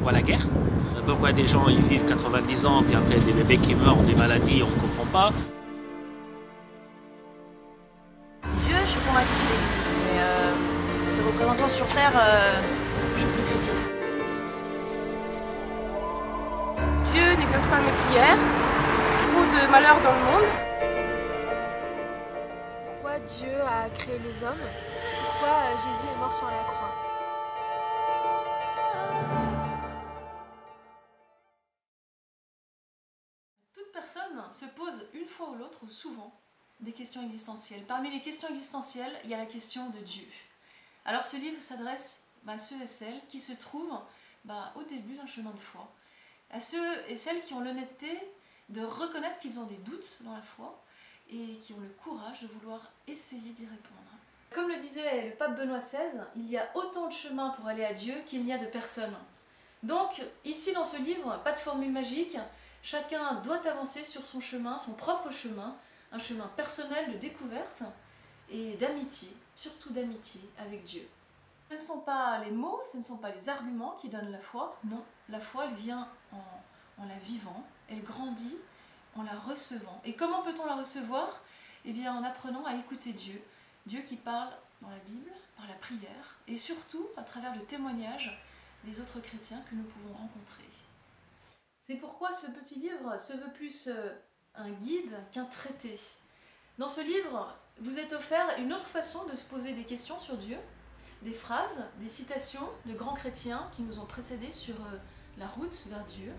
pourquoi la guerre, pourquoi des gens ils vivent 90 ans, puis après des bébés qui meurent, des maladies, on ne comprend pas. Dieu, je suis convaincue qu'il existe, mais ses représentants sur Terre, je suis plus critique. Dieu n'exauce pas mes prières, trop de malheur dans le monde. Pourquoi Dieu a créé les hommes? Pourquoi Jésus est mort sur la croix? Toute personne se pose une fois ou l'autre, ou souvent, des questions existentielles. Parmi les questions existentielles, il y a la question de Dieu. Alors ce livre s'adresse à ceux et celles qui se trouvent au début d'un chemin de foi, à ceux et celles qui ont l'honnêteté de reconnaître qu'ils ont des doutes dans la foi et qui ont le courage de vouloir essayer d'y répondre. Comme le disait le pape Benoît XVI, il y a autant de chemins pour aller à Dieu qu'il n'y a de personnes. Donc, ici dans ce livre, pas de formule magique, chacun doit avancer sur son chemin, son propre chemin, un chemin personnel de découverte et d'amitié, surtout d'amitié avec Dieu. Ce ne sont pas les mots, ce ne sont pas les arguments qui donnent la foi, non, la foi elle vient en la vivant, elle grandit en la recevant. Et comment peut-on la recevoir? Eh bien en apprenant à écouter Dieu, Dieu qui parle dans la Bible, par la prière, et surtout à travers le témoignage des autres chrétiens que nous pouvons rencontrer. C'est pourquoi ce petit livre se veut plus un guide qu'un traité. Dans ce livre, vous est offert une autre façon de se poser des questions sur Dieu, des phrases, des citations de grands chrétiens qui nous ont précédés sur la route vers Dieu,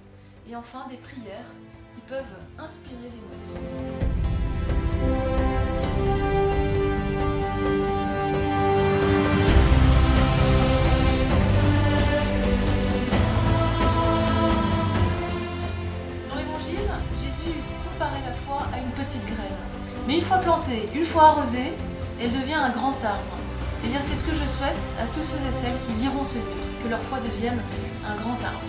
et enfin des prières qui peuvent inspirer les nôtres. Dans l'Évangile, Jésus comparait la foi à une petite graine. Mais une fois plantée, une fois arrosée, elle devient un grand arbre. Et bien c'est ce que je souhaite à tous ceux et celles qui liront ce livre, que leur foi devienne un grand arbre.